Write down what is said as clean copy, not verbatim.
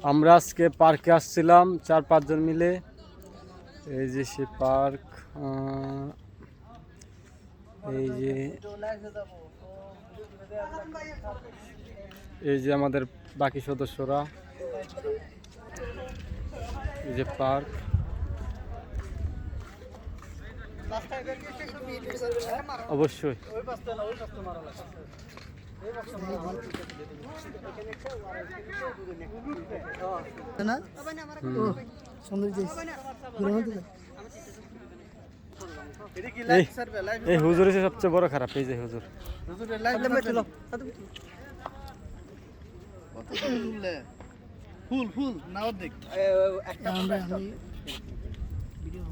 আমরা আজকে পার্কে আসছিলাম 4-5 জন মিলে। এই যে সে পার্ক, এই যে আমাদের বাকি সদস্যরা, এই যে পার্ক। অবশ্যই এই হুজুর হচ্ছে সবচেয়ে বড় খারাপ। এই যে হুজুর, ফুল ফুল না অর্ধেক ভিডিও